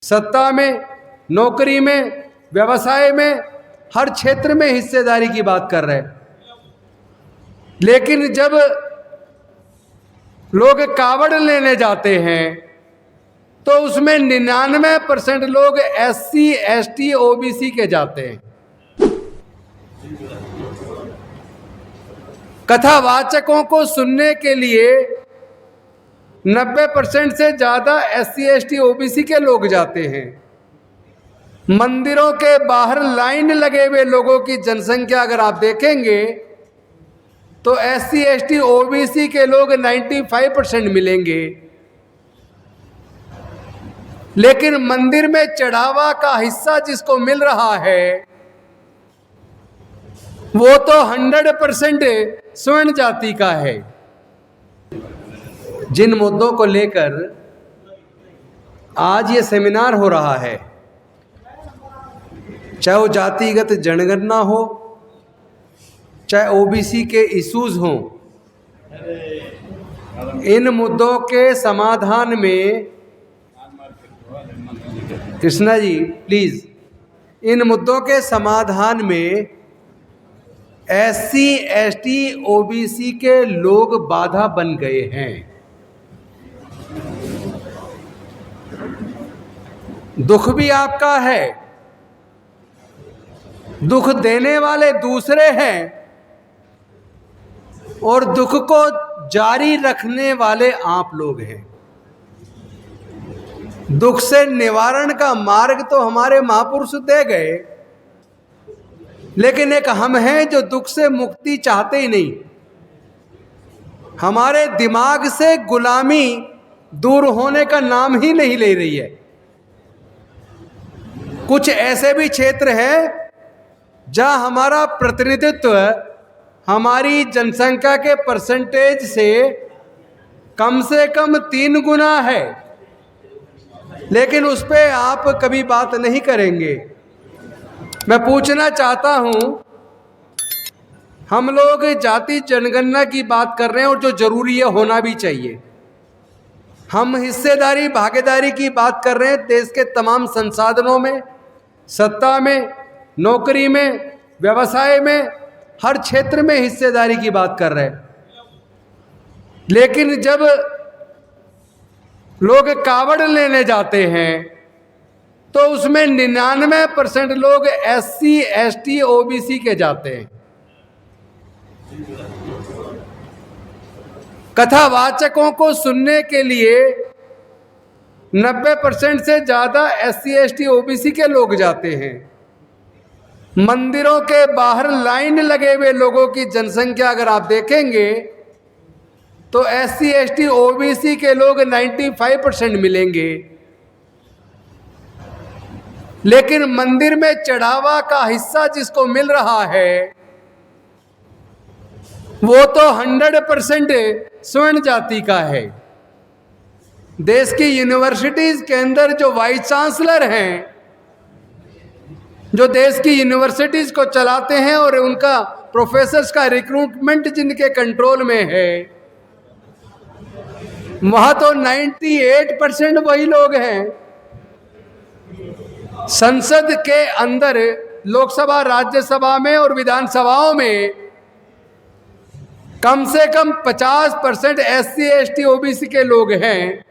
सत्ता में, नौकरी में, व्यवसाय में, हर क्षेत्र में हिस्सेदारी की बात कर रहे हैं। लेकिन जब लोग कावड़ लेने जाते हैं तो उसमें 99% लोग SC, ST, OBC के जाते हैं। कथावाचकों को सुनने के लिए 90% से ज्यादा SC, ST, OBC के लोग जाते हैं। मंदिरों के बाहर लाइन लगे हुए लोगों की जनसंख्या अगर आप देखेंगे तो SC, ST, OBC के लोग 95% मिलेंगे। लेकिन मंदिर में चढ़ावा का हिस्सा जिसको मिल रहा है वो तो 100% स्वर्ण जाति का है। जिन मुद्दों को लेकर आज ये सेमिनार हो रहा है, चाहे वो जातिगत जनगणना हो, चाहे OBC के इश्यूज हों, इन मुद्दों के समाधान में, कृष्णा जी प्लीज, इन मुद्दों के समाधान में SC, ST, OBC के लोग बाधा बन गए हैं। दुख भी आपका है, दुख देने वाले दूसरे हैं और दुख को जारी रखने वाले आप लोग हैं। दुख से निवारण का मार्ग तो हमारे महापुरुष दे गए, लेकिन एक हम हैं जो दुख से मुक्ति चाहते ही नहीं। हमारे दिमाग से गुलामी दूर होने का नाम ही नहीं ले रही है। कुछ ऐसे भी क्षेत्र हैं जहां हमारा प्रतिनिधित्व हमारी जनसंख्या के परसेंटेज से कम 3 गुना है, लेकिन उस पे आप कभी बात नहीं करेंगे। मैं पूछना चाहता हूं, हम लोग जाति जनगणना की बात कर रहे हैं और जो जरूरी है होना भी चाहिए। हम हिस्सेदारी भागीदारी की बात कर रहे हैं देश के तमाम संसाधनों में, सत्ता में, नौकरी में, व्यवसाय में, हर क्षेत्र में हिस्सेदारी की बात कर रहे हैं। लेकिन जब लोग कावड़ लेने जाते हैं तो उसमें 99% लोग SC, ST, OBC के जाते हैं। कथावाचकों को सुनने के लिए 90% से ज्यादा SC, ST, OBC के लोग जाते हैं। मंदिरों के बाहर लाइन लगे हुए लोगों की जनसंख्या अगर आप देखेंगे तो SC, ST, OBC के लोग 95% मिलेंगे। लेकिन मंदिर में चढ़ावा का हिस्सा जिसको मिल रहा है वो तो 100% स्वर्ण जाति का है। देश की यूनिवर्सिटीज के अंदर जो वाइस चांसलर हैं, जो देश की यूनिवर्सिटीज को चलाते हैं और उनका प्रोफेसर्स का रिक्रूटमेंट जिनके कंट्रोल में है, वहां तो 98% वही लोग हैं। संसद के अंदर, लोकसभा, राज्यसभा में और विधानसभाओं में कम से कम 50% SC, ST, OBC के लोग हैं।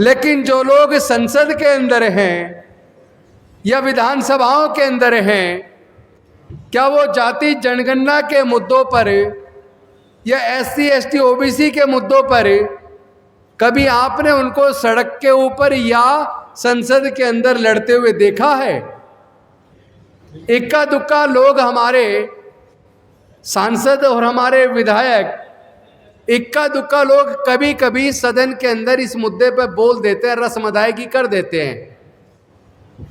लेकिन जो लोग संसद के अंदर हैं या विधानसभाओं के अंदर हैं, क्या वो जाति जनगणना के मुद्दों पर या SC, ST, OBC के मुद्दों पर कभी आपने उनको सड़क के ऊपर या संसद के अंदर लड़ते हुए देखा है? इक्का दुक्का लोग, हमारे सांसद और हमारे विधायक, इक्का दुक्का लोग कभी कभी सदन के अंदर इस मुद्दे पर बोल देते हैं, रस्म अदायगी कर देते हैं।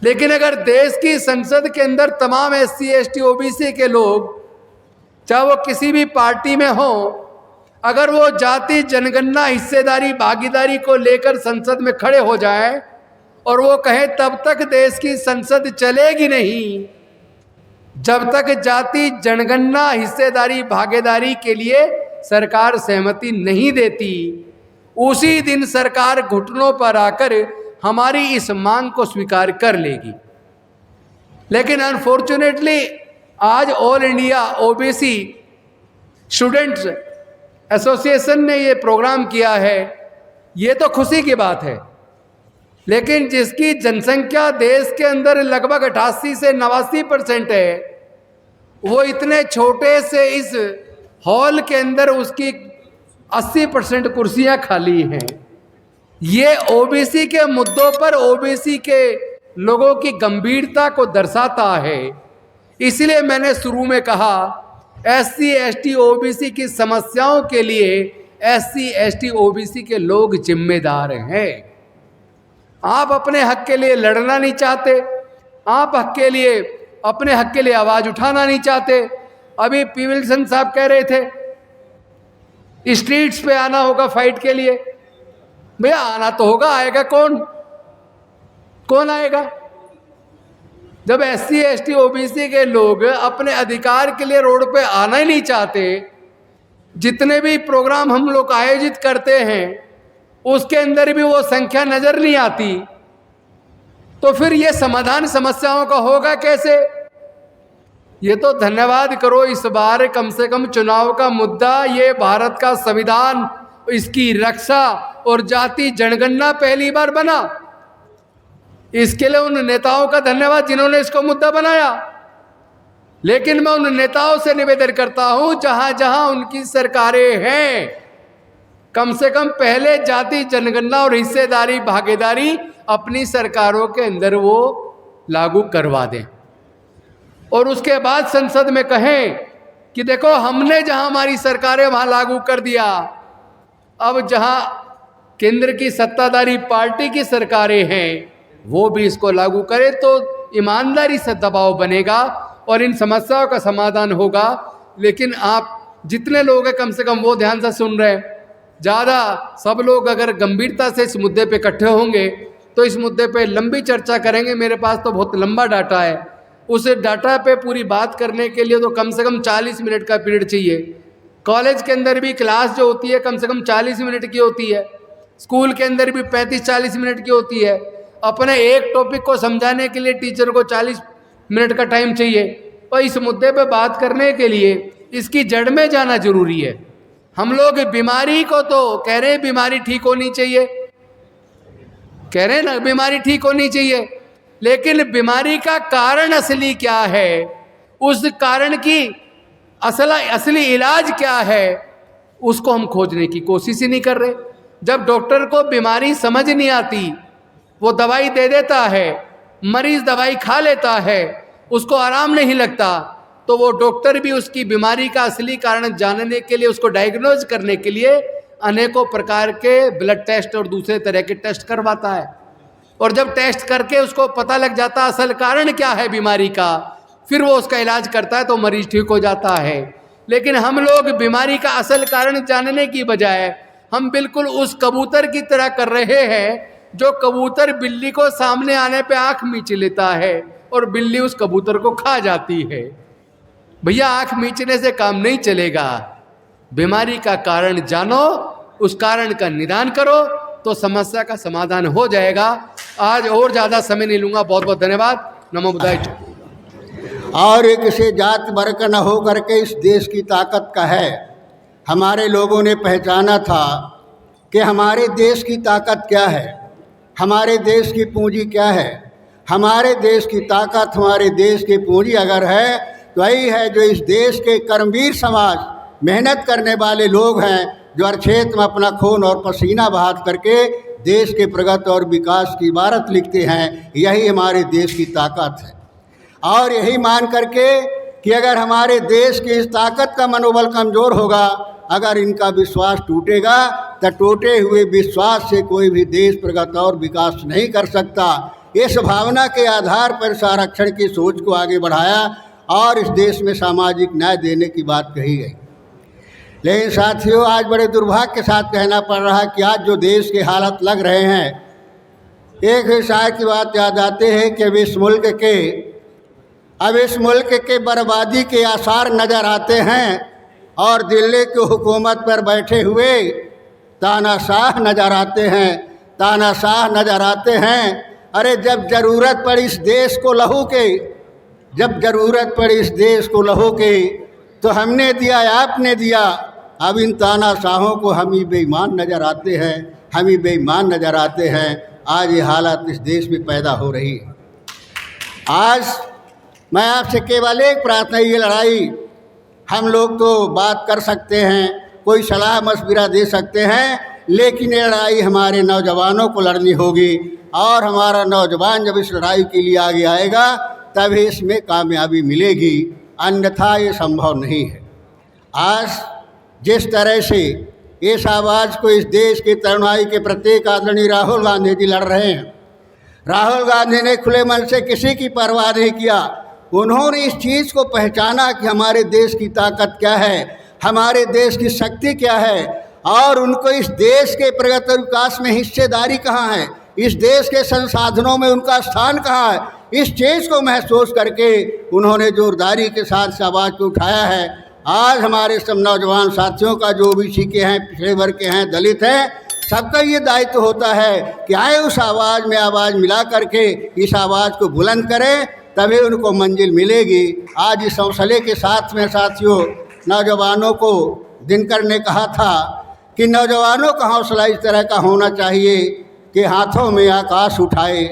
लेकिन अगर देश की संसद के अंदर तमाम SC, ST, OBC के लोग, चाहे वो किसी भी पार्टी में हो, अगर वो जाति जनगणना हिस्सेदारी भागीदारी को लेकर संसद में खड़े हो जाए और वो कहे तब तक देश की संसद चलेगी नहीं जब तक जाति जनगणना हिस्सेदारी भागीदारी के लिए सरकार सहमति नहीं देती, उसी दिन सरकार घुटनों पर आकर हमारी इस मांग को स्वीकार कर लेगी। लेकिन अनफॉर्चुनेटली आज all India OBC students association ने ये प्रोग्राम किया है, ये तो खुशी की बात है, लेकिन जिसकी जनसंख्या देश के अंदर लगभग 88 से 89% है, वो इतने छोटे से इस हॉल के अंदर उसकी 80% कुर्सियां खाली हैं। ये ओबीसी के मुद्दों पर ओबीसी के लोगों की गंभीरता को दर्शाता है। इसलिए मैंने शुरू में कहा एससी एसटी ओबीसी की समस्याओं के लिए एससी एसटी ओबीसी के लोग जिम्मेदार हैं। आप अपने हक के लिए लड़ना नहीं चाहते, आप अपने हक के लिए आवाज उठाना नहीं चाहते। अभी पी विल्सन साहब कह रहे थे स्ट्रीट्स पे आना होगा फाइट के लिए। भैया आना तो होगा, आएगा कौन आएगा? जब एससी एसटी ओबीसी के लोग अपने अधिकार के लिए रोड पे आना ही नहीं चाहते, जितने भी प्रोग्राम हम लोग आयोजित करते हैं उसके अंदर भी वो संख्या नजर नहीं आती, तो फिर ये समाधान समस्याओं का होगा कैसे? ये तो धन्यवाद करो, इस बार कम से कम चुनाव का मुद्दा ये भारत का संविधान, इसकी रक्षा और जाति जनगणना पहली बार बना। इसके लिए उन नेताओं का धन्यवाद जिन्होंने इसको मुद्दा बनाया। लेकिन मैं उन नेताओं से निवेदन करता हूं जहां जहां उनकी सरकारें हैं, कम से कम पहले जाति जनगणना और हिस्सेदारी भागीदारी अपनी सरकारों के अंदर वो लागू करवा दें, और उसके बाद संसद में कहें कि देखो हमने जहां हमारी सरकारें वहां लागू कर दिया, अब जहां केंद्र की सत्ताधारी पार्टी की सरकारें हैं वो भी इसको लागू करे, तो ईमानदारी से दबाव बनेगा और इन समस्याओं का समाधान होगा। लेकिन आप जितने लोग हैं कम से कम वो ध्यान से सुन रहे हैं। ज़्यादा सब लोग अगर गंभीरता से इस मुद्दे पे इकट्ठे होंगे तो इस मुद्दे पे लंबी चर्चा करेंगे। मेरे पास तो बहुत लंबा डाटा है, उस डाटा पे पूरी बात करने के लिए तो कम से कम 40 मिनट का पीरियड चाहिए। कॉलेज के अंदर भी क्लास जो होती है कम से कम 40 मिनट की होती है, स्कूल के अंदर भी 35-40 मिनट की होती है। अपने एक टॉपिक को समझाने के लिए टीचर को 40 मिनट का टाइम चाहिए, और इस मुद्दे पे बात करने के लिए इसकी जड़ में जाना जरूरी है। हम लोग बीमारी को तो कह रहे हैं बीमारी ठीक होनी चाहिए, कह रहे हैं ना बीमारी ठीक होनी चाहिए, लेकिन बीमारी का कारण असली क्या है, उस कारण की असली इलाज क्या है, उसको हम खोजने की कोशिश ही नहीं कर रहे। जब डॉक्टर को बीमारी समझ नहीं आती, वो दवाई दे देता है, मरीज दवाई खा लेता है, उसको आराम नहीं लगता, तो वो डॉक्टर भी उसकी बीमारी का असली कारण जानने के लिए, उसको डायग्नोज करने के लिए अनेकों प्रकार के ब्लड टेस्ट और दूसरे तरह के टेस्ट करवाता है। और जब टेस्ट करके उसको पता लग जाता असल कारण क्या है बीमारी का, फिर वो उसका इलाज करता है तो मरीज ठीक हो जाता है। लेकिन हम लोग बीमारी का असल कारण जानने की बजाय हम बिल्कुल उस कबूतर की तरह कर रहे हैं जो कबूतर बिल्ली को सामने आने पे आंख मींच लेता है और बिल्ली उस कबूतर को खा जाती है। भैया आंख मींचने से काम नहीं चलेगा, बीमारी का कारण जानो, उस कारण का निदान करो तो समस्या का समाधान हो जाएगा। आज और ज़्यादा समय नहीं लूँगा, बहुत बहुत धन्यवाद। नमो बुद्धाय। और एक से जात वर्ग का न हो करके इस देश की ताकत का है। हमारे लोगों ने पहचाना था कि हमारे देश की ताकत क्या है, हमारे देश की पूंजी क्या है। हमारे देश की ताकत, हमारे देश की पूंजी अगर है तो वही है जो इस देश के कर्मवीर समाज, मेहनत करने वाले लोग हैं, जो हर क्षेत्र में अपना खून और पसीना बहा करके देश के प्रगति और विकास की इबारत लिखते हैं। यही हमारे देश की ताकत है। और यही मान करके कि अगर हमारे देश की इस ताकत का मनोबल कमज़ोर होगा, अगर इनका विश्वास टूटेगा, तो टूटे हुए विश्वास से कोई भी देश प्रगति और विकास नहीं कर सकता। इस भावना के आधार पर संरक्षण की सोच को आगे बढ़ाया और इस देश में सामाजिक न्याय देने की बात कही गई। लेकिन साथियों, आज बड़े दुर्भाग्य के साथ कहना पड़ रहा है कि आज जो देश के हालत लग रहे हैं, एक ही शायर की बात याद आते हैं कि अब इस मुल्क के बर्बादी के आसार नज़र आते हैं और दिल्ली की हुकूमत पर बैठे हुए तानाशाह नज़र आते हैं। तानाशाह नजर आते हैं। अरे जब जरूरत पड़ी इस देश को लहू के, जब जरूरत पड़ी इस देश को लहू के, तो हमने दिया आपने दिया। अब इन तानाशाहों को हम ही बेईमान नजर आते हैं, हम ही बेईमान नजर आते हैं। आज ये हालत इस देश में पैदा हो रही है। आज मैं आपसे केवल एक प्रार्थना, ये लड़ाई हम लोग तो बात कर सकते हैं, कोई सलाह मशविरा दे सकते हैं, लेकिन ये लड़ाई हमारे नौजवानों को लड़नी होगी। और हमारा नौजवान जब इस लड़ाई के लिए आगे आएगा तभी इसमें कामयाबी मिलेगी, अन्यथा ये संभव नहीं है। आज जिस तरह से इस आवाज़ को इस देश के तरुणाई के प्रत्येक आदरणीय राहुल गांधी जी लड़ रहे हैं, राहुल गांधी ने खुले मन से किसी की परवाह नहीं किया। उन्होंने इस चीज़ को पहचाना कि हमारे देश की ताकत क्या है, हमारे देश की शक्ति क्या है, और उनको इस देश के प्रगति और विकास में हिस्सेदारी कहाँ है, इस देश के संसाधनों में उनका स्थान कहाँ है, इस चीज़ को महसूस करके उन्होंने जोरदारी के साथ इस आवाज़ को उठाया है। आज हमारे सब नौजवान साथियों का, जो ओबीसी के हैं, पिछड़े वर्ग के हैं, दलित हैं, सबका ये दायित्व होता है कि आए उस आवाज़ में आवाज़ मिला करके इस आवाज़ को बुलंद करें, तभी उनको मंजिल मिलेगी। आज इस हौसले के साथ में साथियों, नौजवानों को दिनकर ने कहा था कि नौजवानों का हौसला इस तरह का होना चाहिए कि हाथों में आकाश उठाए,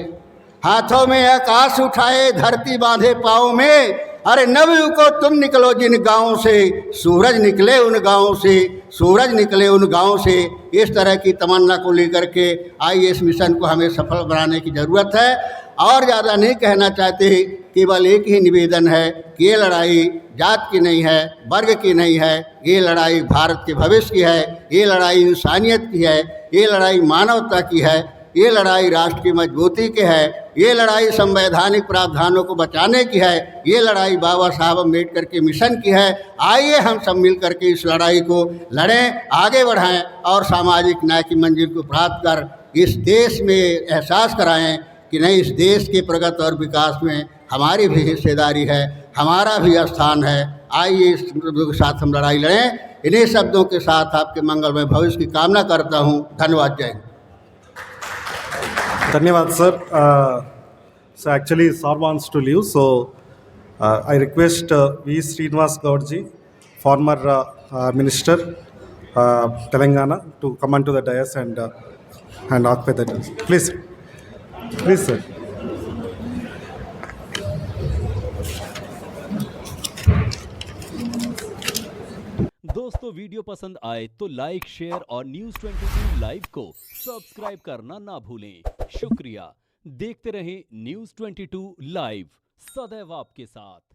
हाथों में आकाश उठाए, धरती बांधे पाँव में। अरे नवयुग को तुम निकलो जिन गाँव से, सूरज निकले उन गाँव से, सूरज निकले उन गाँव से। इस तरह की तमन्ना को लेकर के आइए, इस मिशन को हमें सफल बनाने की ज़रूरत है। और ज़्यादा नहीं कहना चाहते, केवल एक ही निवेदन है कि ये लड़ाई जात की नहीं है, वर्ग की नहीं है, ये लड़ाई भारत के भविष्य की है, ये लड़ाई इंसानियत की है, ये लड़ाई मानवता की है, ये लड़ाई राष्ट्र की मजबूती की है, ये लड़ाई संवैधानिक प्रावधानों को बचाने की है, ये लड़ाई बाबा साहब अम्बेडकर के मिशन की है। आइए हम सब मिल करके इस लड़ाई को लड़ें, आगे बढ़ाएं और सामाजिक न्याय की मंजिल को प्राप्त कर इस देश में एहसास कराएं कि नहीं, इस देश के प्रगति और विकास में हमारी भी हिस्सेदारी है, हमारा भी स्थान है। आइए इस शब्दों के साथ हम लड़ाई लड़ें। इन्हीं शब्दों के साथ आपके मंगलमय भविष्य की कामना करता हूँ। धन्यवाद। जय हिंद। धन्यवाद sir. So actually Sir wants to leave, so I request V. Srinivas Gaudji, former Minister Telangana, to come onto the dais and occupy the dais. Please sir. दोस्तों वीडियो पसंद आए तो लाइक, शेयर और न्यूज़ 22 लाइव को subscribe करना ना भूलें। शुक्रिया। देखते रहें न्यूज़ 22 लाइव, सदैव आपके साथ।